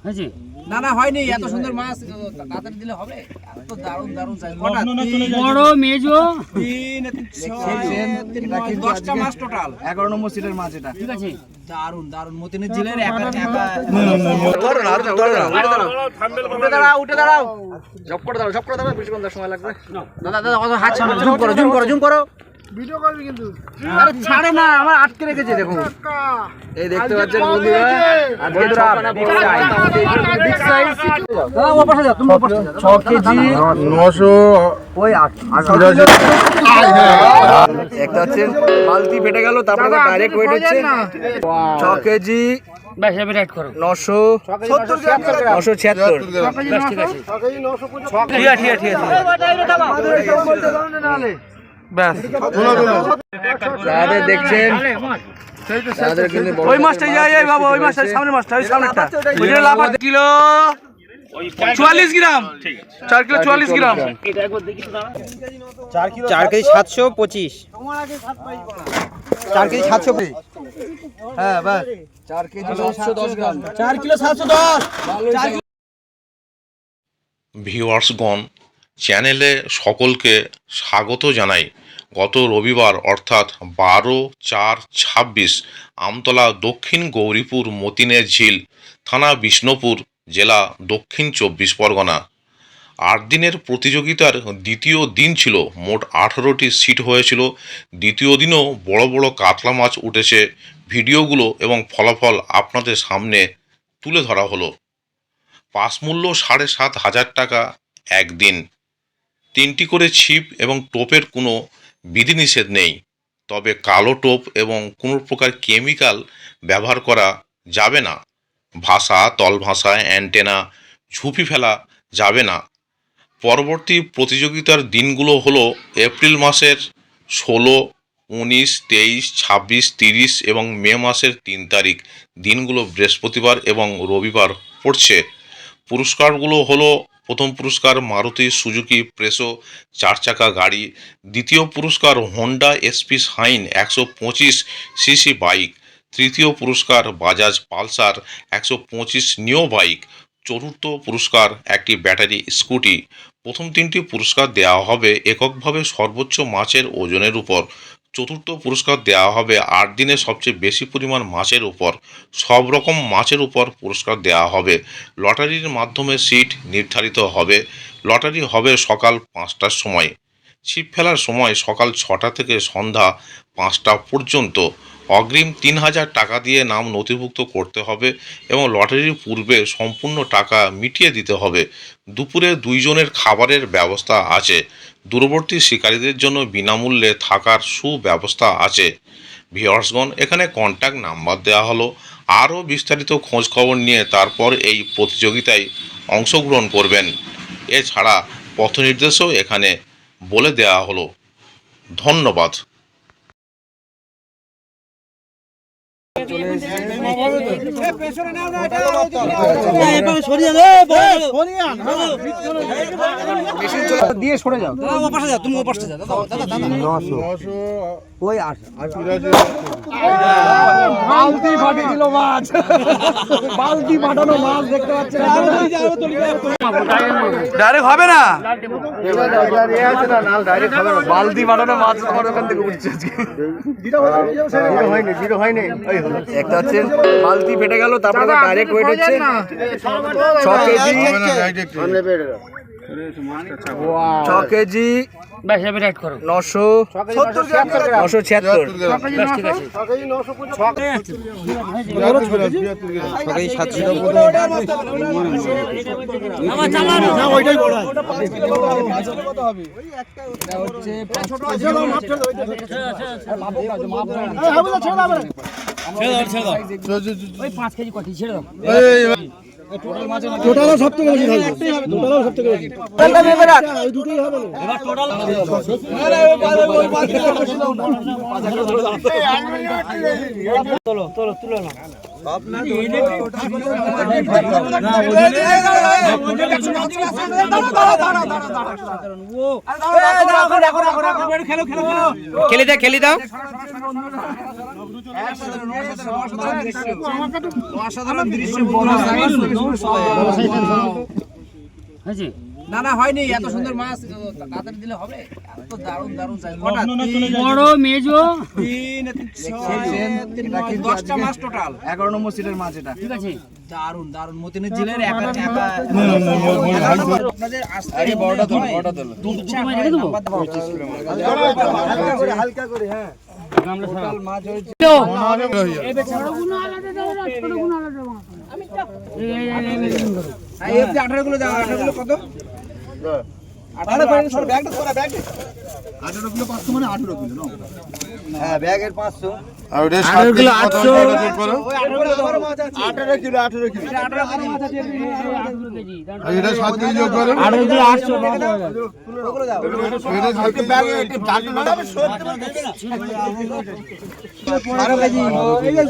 হয়েছে? না না হয়নি, এত সুন্দর মাছ তাড়াতাড়ি দিলে হবে। এত দারুণ দারুণ সাইজ। বড় মেজো 10টা মাছ টোটাল। 11 নম্বর সিটের মাছ এটা। ঠিক আছে, দারুণ দারুণ মতিনের জেলের একা ধরো না, উঠে দাঁড়াও, উঠে দাঁড়াও, জব করে দাঁড়াও, জব করে দাঁড়াও, বেশি ঘন্টা সময় লাগবে। দাদা দাদা কত হাত সামনে, জুম করো, জুম করো, জুম করো। ভিডিও করবি কিন্তু। আরে ছাড়ে না, আমার আটকে রেখেছে দেখো। এই দেখতে পাচ্ছেন বন্ধুরা, বন্ধুরা বিগ সাইজ। দাদা ও পাশে যাও, তুমি ও পাশে যাও। 6 কেজি 900 ওই 8 দেখতে পাচ্ছেন বালতি ফেটে গেল, তারপরে ডাইরেক্ট ওয়েট হচ্ছে 6 কেজি ব্যাস এবার রাইট করো। 976 ব্যাস ঠিক আছে, ঠিক আছে, ঠিক আছে। ব্যাস তাদের দেখছেন তাদের কিন্তু ওই মাছটা এই বাবা, ওই মাছটা সামনে, মাছটা ওই সামনেটা ওইটা লাভ কিলো 44 গ্রাম, 4 কিলো 44 গ্রাম, 4 কেজি 725, 4 কেজি 720, হ্যাঁ বাস 4 কেজি 710 গ্রাম, 4 কিলো 710। ভিউয়ার্সগণ, চ্যানেলে সকলকে স্বাগত জানাই। গত রবিবার অর্থাৎ 12/4/26 আমতলা দক্ষিণ গৌরীপুর মতিনের ঝিল, থানা বিষ্ণুপুর, জেলা দক্ষিণ 24 পরগনা। 8 দিনের প্রতিযোগিতার দ্বিতীয় দিন ছিল। মোট 18টি সিট হয়েছিল। দ্বিতীয় দিনও বড় বড় কাতলা মাছ উঠেছে। ভিডিওগুলো এবং ফলাফল আপনাদের সামনে তুলে ধরা হলো। পাস মূল্য 7,500 টাকা একদিন। 3টি করে ছিপ এবং টোপের কোনো বিধিনিষেধ নেই, তবে কালো টোপ এবং কোনো প্রকার কেমিক্যাল ব্যবহার করা যাবে না। ভাষা, তল ভাষা, অ্যান্টেনা, ঝুপি ফেলা যাবে না। পরবর্তী প্রতিযোগিতার দিনগুলো হলো এপ্রিল মাসের 16, 19, 23, 26, 30 এবং মে মাসের 3 তারিখ। দিনগুলো বৃহস্পতিবার এবং রবিবার পড়ছে। পুরস্কারগুলো হলো: প্রথম পুরস্কার মারুতি সুজুকি প্রেসো 4 চাকা গাড়ি। দ্বিতীয় পুরস্কার Honda SP shine 125 CC bike. তৃতীয় পুরস্কার বাজাজ পালসার 125 নিও বাইক। চতুর্থ পুরস্কার একটি ব্যাটারি স্কুটি। প্রথম 3টি পুরস্কার দেওয়া হবে এককভাবে সর্বোচ্চ মাছের ওজনের উপর। চতুর্থ পুরস্কার দেওয়া হবে 8 দিনে সবচেয়ে বেশি পরিমাণ মাছের উপর। সব রকম মাছের উপর পুরস্কার দেওয়া হবে। লটারির মাধ্যমে সিট নির্ধারিত হবে। লটারি হবে সকাল 5টার সময়। ছিপ ফেলার সময় সকাল 6টা থেকে সন্ধ্যা 5টা পর্যন্ত। অগ্রিম 3,000 টাকা দিয়ে নাম নথিভুক্ত করতে হবে এবং লটারির পূর্বে সম্পূর্ণ টাকা মিটিয়ে দিতে হবে। দুপুরে 2 জনের খাবারের ব্যবস্থা আছে। দূরবর্তী শিকারীদের জন্য বিনামূল্যে থাকার সুব্যবস্থা আছে। ভিউয়ার্সগণ, এখানে কন্ট্যাক্ট নাম্বার দেওয়া হলো। আরও বিস্তারিত খোঁজ খবর নিয়ে তারপর এই প্রতিযোগিতায় অংশগ্রহণ করবেন। এছাড়া পথ নির্দেশও এখানে বলে দেওয়া হলো। ধন্যবাদ। দিয়ে সরে যাও, দাদা ও পাশে যাও, তুমি ও পাশে যাও, দাদা দাদা 900 ওই 8 বালতি ফাটি দিল মাছ, বালতি ফাটানো মাছ দেখতে পাচ্ছেন। ডাইরেক্ট হবে না, বালতি ফাটানো মাছ আমার ওখান থেকে উঠছে। জিরো হয়নি। একটা হচ্ছে বালতি ফেটে গেল, তারপরে ডাইরেক্ট ওয়েট হচ্ছে 6 কেজি 6 কেজি ব্যাস এবার রাইট করো। 976 ব্যাস ঠিক আছে, ওই 5 কেজি কটি ছেড়ে দাও। টোটাল সব থেকে বেশি হবে, টোটাল সব থেকে বেশি ওই দুটোই হবে। এবার টোটাল তোলো তোলো তুলো না। খেলি দাও অসাধারণ দৃশ্য হয়েছে না না হয়নি এত সুন্দর মাছ তাড়াতাড়ি দিলে হবে এত দারুণ দারুণ সাইজ বড় মেজো 10টা মাছ টোটাল 11 নম্বর সিটের মাছ এটা। ঠিক আছে দারুণ দারুণ মতিনের জেলের একা আপনাদের আরে বড়টা তো দুটো মাছ রেখে দেবো হালকা করে হ্যাঁ টোটাল মাছ হয়েছে এই বেচারাগুলো আলাদা দাও না ছোটগুলো আলাদা দাও এই 18 গুলো দাও 18 গুলো কত 18 করে সর ব্যাগটা তোরা ব্যাগ 18 কিলো 500 মানে 18 কিলো না হ্যাঁ ব্যাগের 500 আর ওটা 7 কিলো 800 ওই 18 কিলো আবার মাছ আছে 18 কিলো 18 কিলো 18 মাছ আছে 8 কেজি আর এটা 7 কেজি যোগ করো 8 কিলো 800 ওগুলো দাও এটা 7 কেজি ব্যাগে একটু ডাকতে না 12 কেজি এই যে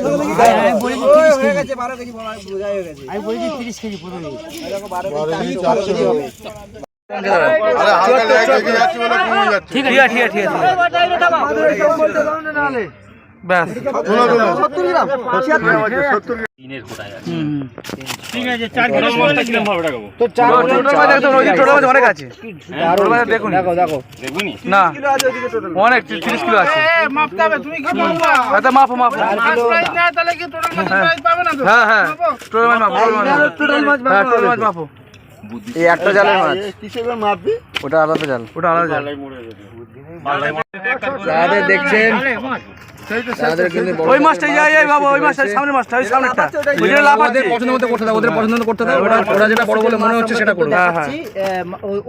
হয়ে গেছে 12 কেজি বোঝা হয়ে গেছে আমি বলেছি 30 কেজি প্রথমে দেখো 12 কেজি 400 হবে আরে হালকা লেগে যাচ্ছে বলে কমে যাচ্ছে ঠিক আছে ঠিক আছে ব্যাস তোলা 70 গ্রাম 70 ঠিক আছে 4 কিলো হবে টাকাবো তো 4 টোটাল মাছ একদম ওই টোটাল মাছ অনেক আছে টোটাল মাছ দেখুন দেখো দেখুনি না কিলো আছে ওইদিকে টোটাল অনেক 30 কিলো আছে মাপতে হবে তুমি কি বলবা আচ্ছা মাপো প্রাইস না তাহলে কি টোটাল মাছ প্রাইস পাবে না তো হ্যাঁ হ্যাঁ টোটাল মাছ মাপো টোটাল মাছ মাপো এই একটা জালের মাছ কিসের মাপবি ওটা আলাদা জাল ওটা আলাদা জাল যাদের দেখছেন যাদের কিন্তু ওই মাছটা এই বাবা ওই মাছটা সামনের মাছটা ওই সামনেরটা ওইটা লাভ আছে পছন্দ মতো করতে দাও ওদের পছন্দ মতো করতে দাও ওরা যেটা বড় বলে মনে হচ্ছে সেটা করো হ্যাঁ হ্যাঁ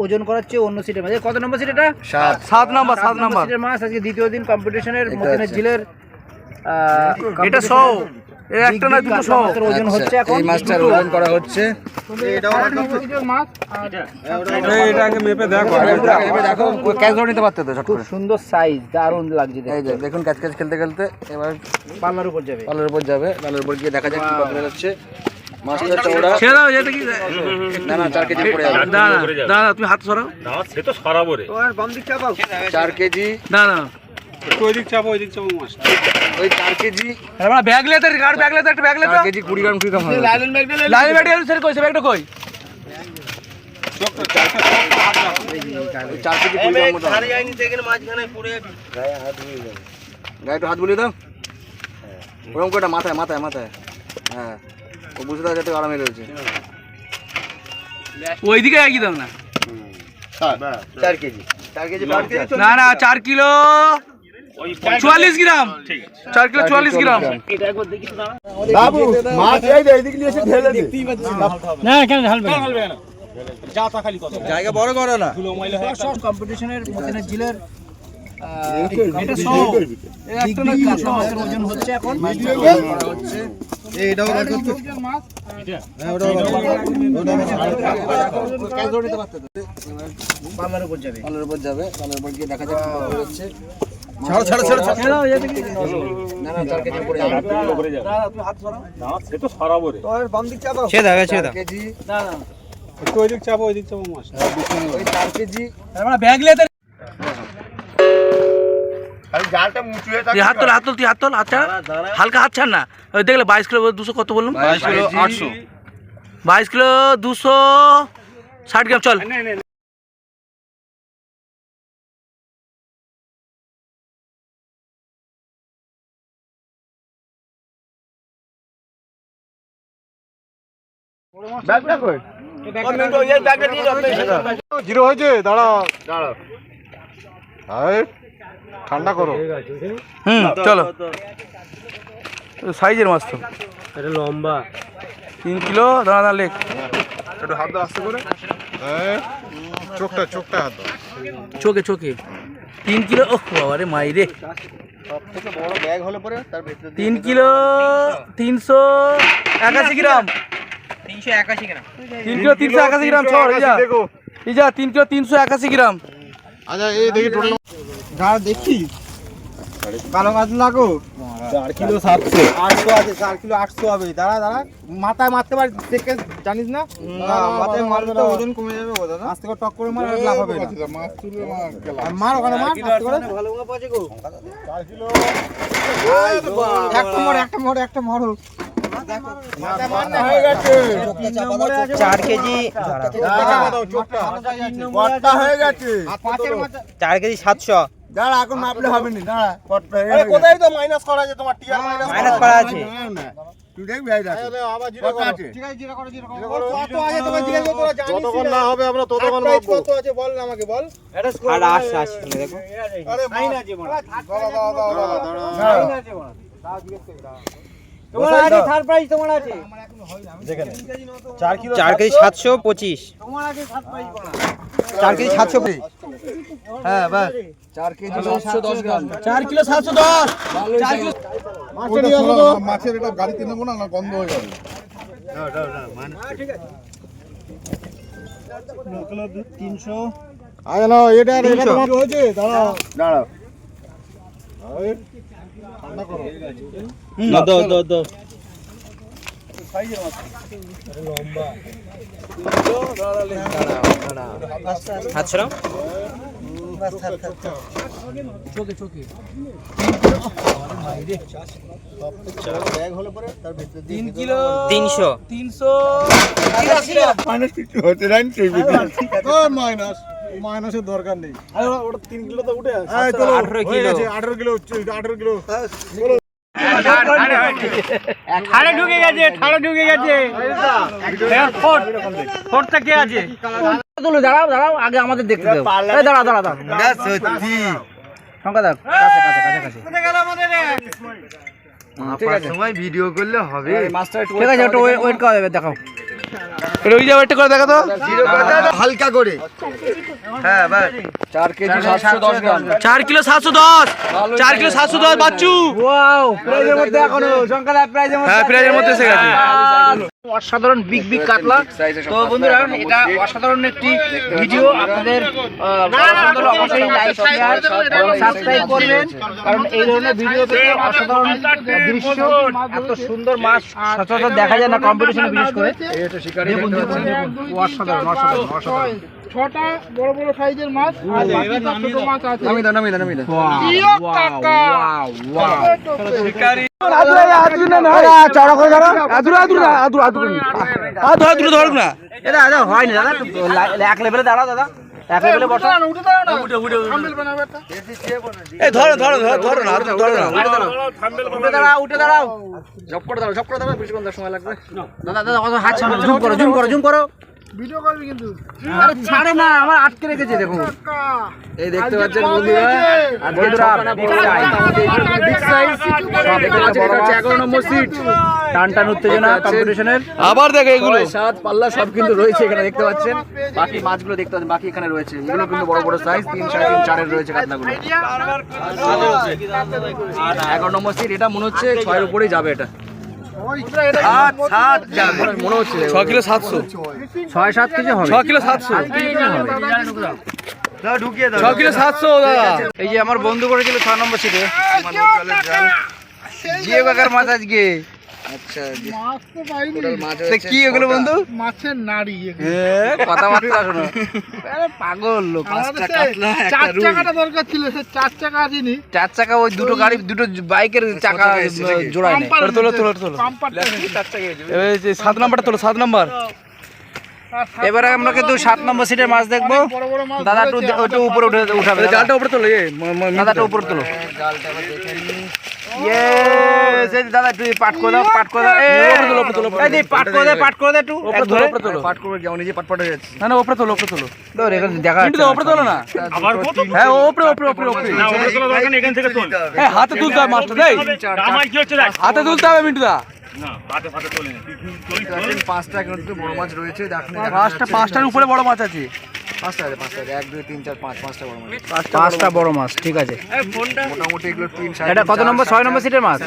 ওজন করাচ্ছে অন্য সিটের মাঝে কত নম্বর সিট এটা 7 নাম্বার সিটের মাছ আজকে দ্বিতীয় দিন কম্পিটিশনের মতিনের জিলের এটা 100 এই একটা না দুটো 100 ওজন হচ্ছে এখন এই মাছটার ওজন করা হচ্ছে এটাকে মেপে দেখো এবার দেখো ক্যাচ ধরে নিতে পারতে তো ঝট খুব করে সুন্দর সাইজ দারুণ লাগছে এই যে দেখুন ক্যাচ ক্যাচ খেলতে খেলতে এবার পাল্লার উপর যাবে পালের উপর যাবে পালের উপর গিয়ে দেখা যাক কি কত বেরোচ্ছে মাছটা চওড়া ছেড়ে দাও এটা কি না না 4 কেজি পড়ে যাবে না না না তুমি হাত সরাও না সে তো সরাবো রে 4 কেজি না না ওই দিক চাপো মাছ ওই 4 কেজি আরে মানে ব্যাগ লেতে গাড় ব্যাগ লেতে একটা ব্যাগ লেতে 4 কেজি 20 গ্রাম হবে লাইন ব্যাগ এর কইছে ব্যাগটা কই 4 কেজি 20 গ্রাম মতো গায়ে একটু হাত বুলিয়ে দাও ওরকম করে মাথায় মাথায় মাথায় হ্যাঁ ও বুঝতে দাও যাতে আরামে রয়েছে ওইদিকে একই দাও না 4 কেজি 4 কেজি না না 4 কিলো 44 গ্রাম 4 কিলো 44 গ্রাম বাবু মাছ এই দিক নিয়ে এসে ঢেলে দে না কেন ঢালবে না জায়গা বড় করো না কম্পিটিশনের মতিনের জিলের এটা 100 একটা না কাঁচা মাছের ওজন হচ্ছে এখন হচ্ছে এইটাও মাছ হ্যাঁ ওটা ক্যাচ ধরে নিতে পারতে তো পাল্লার উপর যাবে পালের উপর যাবে পালের উপর গিয়ে দেখা যাক কি কত হচ্ছে ছাড়ো ছাড়ো ছাড়ো না না 4 কেজি পড়ে যাবে তুমি হাত সরাও সে তো সরাবো রে তোর বাম দিক চাপাও ছেড়ে দাও ছেড়ে দাও 4 কেজি না না ওই দিক চাপো মাছ ওই 4 কেজি আরে মানে ব্যাগ লেতে খালি জালটা মুচু হয়ে তুই হাত তোল তুই হাত তোল আচ্ছা হালকা হাত ছাড় না ওই দেখলে 22 কিলো 200 কত বললাম 22 কিলো 800 22 কিলো 260 গ্রাম চল ব্যাগটা কই জিরো হয়েছে দাঁড়াও আরে ঠান্ডা করো চলো সাইজের মাছ তো এটা লম্বা 3 কিলো দাঁড়া লেখ একটু হাত দাও আস্তে করে চোখটা হাত দাও চোখে 3 কিলো ওহ বাবা রে মাই রে সবথেকে বড় ব্যাগ হলে পরে তার ভিতরে 3 কিলো 381 গ্রাম 381 গ্রাম 3 কিলো 381 গ্রাম ছড় দেখো এই যা 3 কিলো 381 গ্রাম আচ্ছা এই দেখি টোটাল যা দেখি কালো কাতলা গো 4 কিলো 700 800 আছে 4 কিলো 800 হবে দাঁড়া দাঁড়া মাথায় মারতে পার দেখে জানিস না মাথায় মারলে তো ওজন কমে যাবে ও দাদা আস্তে করে টক করে মার লাভ হবে না মাছ তুলে মার ওখানে মার আস্তে করে ভালো ভালো পাচ্ছে গো 4 কিলো একটা মারো 4 কেজি 4 কেজি 700 দাঁড়া এখন মাপলে হবে না দাঁড়া কোথায় তো মাইনাস করা আছে তোমার টিআর মাইনাস করা আছে তুই দেখবি আই রাখ আবার জিরো করা আছে ঠিক আছে জিরো করো কত আছে তোমার জিজ্ঞেস করো তোরা জানিস যতক্ষণ না হবে আমরা ততক্ষণ মাপবো কত আছে বল না আমাকে বল এটা স্কোর আর 80 দেখো আরে মাইনাস আছে বল দাঁড়া মাইনাস আছে বল দাও জিজ্ঞেস করি দাও তোমার আছে থার্ড প্রাইস তোমার আছে দেখেন 4 কিলো 725 তোমার আছে থার্ড প্রাইস বলা 4 কেজি 720 হ্যাঁ বাস 4 কেজি 710 গ্রাম 4 কিলো 710 4 কিলো মাছের নিয়ে আসো তো মাছের এটা গাড়িতে নেব না গন্ধ হয়ে যাবে দাও দাও দাও ঠিক আছে কিলো 300 আয় না এটা তোমার হয়েছে দাঁড়াও দাঁড়াও ঠান্ডা করো দাও সাইজের মাছ লম্বা দাঁড়াও চোখে ব্যাগ হলো পরে তার ভিতরে 3 কিলো 300 মাইনাস কিছু হতে রাইন মাইনাস মাইনাসের দরকার নেই আরে ওটা 3 কিলো তো উঠে আছে 18 কিলো 18 কিলো 18 কিলো ঠাড়ে ঢুকে গেছে ফোর্টটা কে আছে তুলো দাঁড়াও আগে আমাদের দেখতে দাও এই দাঁড়া সত্যি সংখ্যা দাও কাছে কোথায় গেল আমাদের ঠিক আছে সময় ভিডিও করলে হবে মাস্টার ঠিক আছে একটু ওয়েট করা যাবে দেখাও ওই যাও একটা করে দেখা তো হালকা করে হ্যাঁ বাস 4 কেজি 710 গ্রাম 4 কিলো 710 4 কিলো 710 বাচ্চু ওয়াও প্রাইজের মধ্যে এখনো সংখ্যা প্রাইজের মধ্যে হ্যাঁ প্রাইজের মধ্যে এসে গেছে অসাধারণ বিগ কাতলা তো বন্ধুরা এটা অসাধারণ একটি ভিডিও আপনাদের পছন্দ হলে অবশ্যই লাইক শেয়ার সাবস্ক্রাইব করবেন কারণ এই ধরনের ভিডিও থেকে অসাধারণ দৃশ্য এত সুন্দর মাছ সচরাচর দেখা যায় না কম্পিটিশনে বিশেষ করে দেখুন অসাধারণ ছটা বড় বড় সাইজের মাছ আর বাকিটা ছোট মাছ আছে নামি দা ওয়াও শিকারি চড়া করে ধরো আদুরা ধরুক না এটা হয় না দাদা এক লেভেলে দাঁড়াও দাদা এক লেভেলে বসো এই ধরো না উঠে দাঁড়াও জব করে দাও বেশিক্ষণ সময় লাগবে দাদা কত হাত সামনে জুম করো ভিডিও করবি কিন্তু আরে ছাড়ে না আমার আটকে রেখেছে দেখুন এই দেখতে পাচ্ছেন বন্ধুরা বিগ সাইজ 11 নম্বর সিট টান উত্তেজনা কম্পিটিশনের আবার দেখো এগুলো সাত পাল্লা সব কিন্তু রয়েছে এখানে দেখতে পাচ্ছেন বাকি মাছগুলো দেখতে পাচ্ছেন বাকি এখানে রয়েছে এগুলো কিন্তু বড় বড় সাইজ 3 3.5 4 এর রয়েছে কাতলাগুলো 11 নম্বর সিট এটা মনে হচ্ছে 6 এর উপরেই যাবে এটা মনে হচ্ছে 6 কিলো 700 6-7 কেজি হবে 6 কিলো 700 ঢুকিয়ে দাও 6 কিলো 700 দাদা এই যে আমার বন্ধু করেছিল 6 নম্বর সিটে জিও কাকার মাছ আজকে আচ্ছা মাছ তো পাইনি মাছ কি ওগুলো বন্ধু মাছের নাড়ি কথাবার্তা শোনো আরে পাগল লোক চার চাকাটা দরকার ছিল সে 4 চাকা আসেনি 4 চাকা ওই দুটো গাড়ি দুটো বাইকের চাকা জোড়ায় নেই তোলো পাম্পারটা 4 চাকা এই যে 7 নাম্বারটা তোলো 7 নাম্বার এবারে আমরা কিন্তু 7 নম্বর সিটের মাছ দেখবো দাদা একটু উপরে উঠাবে জালটা উপরে তোলো দাদাটা উপরে তোলো দাদা একটু পাট করে দাও পাট করে দে একটু পাট করে যাও নিজে পাট হয়ে যাচ্ছে না উপরে তোলো দেখা উপরে তোলো না হ্যাঁ উপরে হ্যাঁ হাতে তুলতে হবে মাছটা দেই হাতে তুলতে হবে মিন্টু দা পাঁচটা কিন্তু বড় মাছ রয়েছে দেখেন পাঁচটার উপরে বড় মাছ আছে পাঁচটা 1 2 3 4 5 পাঁচটা বড় মাছ পাঁচটা বড় মাছ ঠিক আছে মোটামুটি এগুলো 3 এটা কত নম্বর 6 নম্বর সিটের মাছ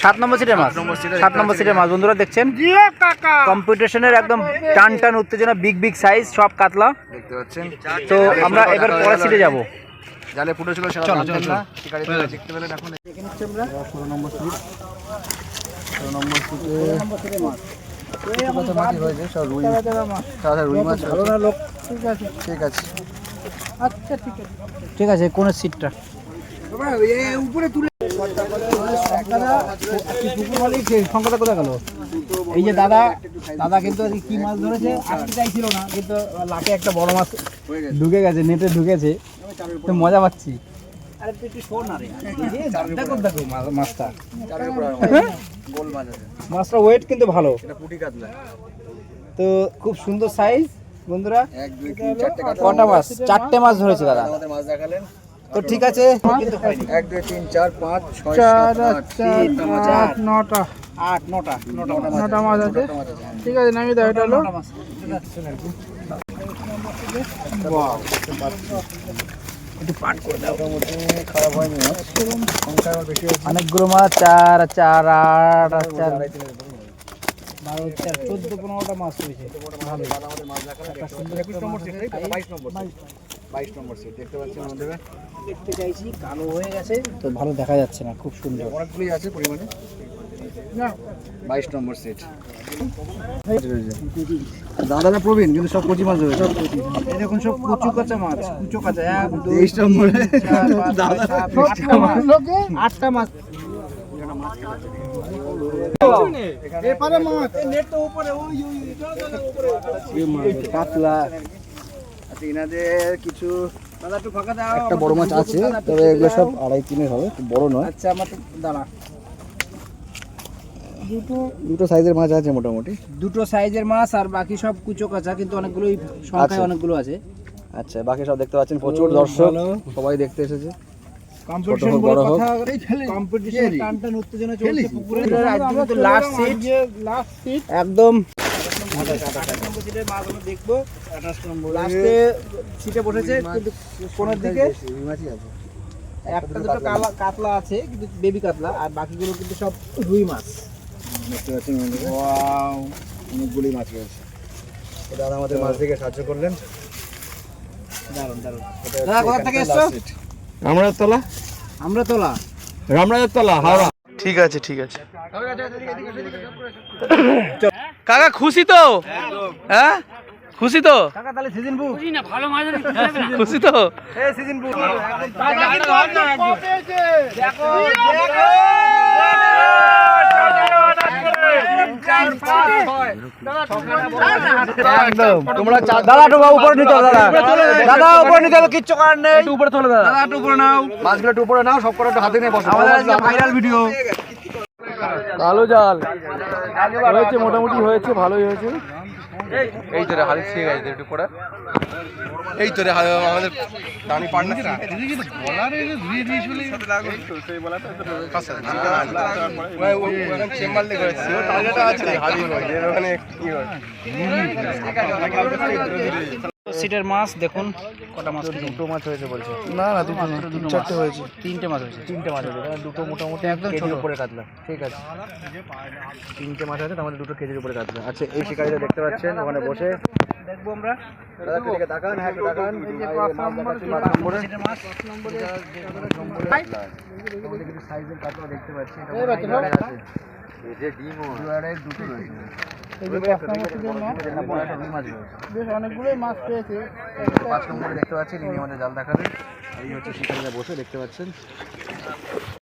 7 নম্বর সিটের মাছ 7 নম্বর সিটের মাছ বন্ধুরা দেখছেন কম্পিটিশনের একদম টান উত্তেজনা বিগ সাইজ সব কাতলা দেখতে পাচ্ছেন তো আমরা এবার পরের সিটে যাব জালে ফুটেছিল সেটা জানতেন না, শিকারীরা দেখতে পেলেন এখন। দেখে নিচ্ছি আমরা 16 নম্বর সিট, 16 নম্বর সিটে কত মাছ হয়েছে, সব রুই সাদা রুই মাছ ভালো না লোক। ঠিক আছে। আচ্ছা ঠিক আছে, কোন সিটটা উপরে তুলে পুকুর মালিক সংখ্যাটা কোথায় গেল? এই যে দাদা কিন্তু কি মাছ ধরেছে আসতে চাইছিল না, কিন্তু লাকে একটা বড় মাছ ঢুকে গেছে, নেটে ঢুকেছে, তো মজা পাচ্ছি। আরে তুই একটু শোন না রে, দেখো মাছটা, গোল মাছ আছে, মাছটা ওয়েট কিন্তু ভালো, এটা পুঁটি কাতলা। তো খুব সুন্দর সাইজ বন্ধুরা। 1 2 3 4টে কাতলা। কটা মাছ? 4টে মাছ ধরেছে দাদা। আমাদের মাছ দেখালেন, তো ঠিক আছে, কিন্তু 1 2 3 4 5 6 7 8 9টা মাছ আছে। ঠিক আছে, নামিয়ে দাও। এটা হলো একটু পাট করে দাও, খারাপ হয়নি মাছ, সংখ্যা আবার বেশি হচ্ছে। অনেকগুলো মাছ, 4 4 8 4 12 4 14 15টা মাছ হয়েছে। আমাদের মাছ দেখালেন, 21 নম্বর সিট, 22 নম্বর সিট দেখতে পাচ্ছেন আমাদের। দেখতে চাইছি, কালো হয়ে গেছে তো ভালো দেখা যাচ্ছে না, খুব সুন্দর। অনেকগুলি আছে পরিমাণে। 22 নম্বর সিট। দাদারা প্রবীণ, কিন্তু সব কচি মাছ রয়েছে। এই দেখুন সব কুচো কাঁচা মাছ, কুচো কাঁচা। 1 2 23 নম্বরে দাদা 8টা মাছ। এপারে মাছ নেট তো উপরে, ওই কাতলা। আচ্ছা, ইনাদের কিছু দাদা একটু ফাঁকা দাও। একটা বড় মাছ আছে, তবে এগুলো সব 2.5 3 হবে, খুব বড় নয়। আচ্ছা, আমার তো দাঁড়া, দুটো সাইজের মাছ আছে মোটামুটি। দুটো সাইজের মাছ, আর বাকি সব কুচো কাঁচা, কিন্তু অনেকগুলোই সংখ্যায় আচ্ছা। অনেকগুলো আছে। আচ্ছা, বাকি সব দেখতে পাচ্ছেন, প্রচুর দর্শক সবাই দেখতে এসেছে। কম্পিটিশন হোক, বড় হোক। কম্পিটিশন টান উত্তেজনা চলছে পুকুরে। আজকে কিন্তু লাস্ট সিট একদম 28 নম্বর সিটের মাছগুলো দেখবো। 28 নম্বর লাস্টে সিটে বসেছে, কিন্তু কোণের দিকে এই মাছই আছে। একটা দুটো কাতলা আছে, কিন্তু বেবি কাতলা, আর বাকিগুলো কিন্তু সব রুই মাছ। দেখতে পাচ্ছেন ওয়াও, অনেকগুলি মাছ রয়েছে। দাদা আমাদের মাছ দেখে সাহায্য করলেন। দারুণ। এটা দাদা, হচ্ছে কোথা থেকে এখানকার এসছো? last seat। রামরাজতলা, রামরাজতলা, হাওড়া। ঠিক আছে। কাকা খুশি তো? হ্যাঁ, খুশি তো? কাকা তাহলে সিজন বুক না ভালো মাছ খুশি তো? এই সিজন বুক একদম তোমরা দাদা একটু উপরে নিতে হবে, দাদা উপরে নিতে হবে, কিচ্ছু করার নেই। একটু উপরে তোলো দাদা। দাদা একটু উপরে নাও, মাছগুলো একটু উপরে নাও, সব করে একটু হাতে নিয়ে বসো। আমাদের আজকে ভাইরাল ভিডিও। কালো জাল হয়েছে, মোটামুটি হয়েছে, ভালোই হয়েছে। এই তোরে হাড়ি ছিঁড়ে গেছে একটু পড়া। এই তোরে আমাদের দানি পার্টনার সিটের মাছ দেখুন, কটা মাছ? দুটো মাছ হয়েছে বলছে। না দুটো না, 3-4টে হয়েছে। 3টে মাছ হয়েছে। 3টে মাছ হয়েছে, তাহলে দুটো মোটামুটি একদম ছোট উপরে কাতলা। ঠিক আছে, 3টে মাছ আছে, তাহলে 2 কেজির উপরে কাতলা। আচ্ছা, এই শিকারিটা দেখতে পাচ্ছেন ওখানে বসে দেখবো আমরা। দাদা একটু দিকে তাকান, হ্যাঁ একটু তাকান। এই যে মাছ দেখাচ্ছি, 5 নম্বরে। মাছ 5 নম্বরে আমাদের কিছু সাইজের কাতলা দেখতে পাচ্ছি। এটা এই বাচ্চা, মোটামুটি আছে। এই যে ডিমও 2 রয়েছে। এই যে 5 নম্বর সিটের মাছ, এটা বড় একটা রুই মাছ রয়েছে। বেশ অনেকগুলোই মাছ পেয়েছে। 5 নম্বরে দেখতে পাচ্ছেন, ইনি আমাদের জাল দেখাবেন। এই হচ্ছে শিকারিরা বসে দেখতে পাচ্ছেন।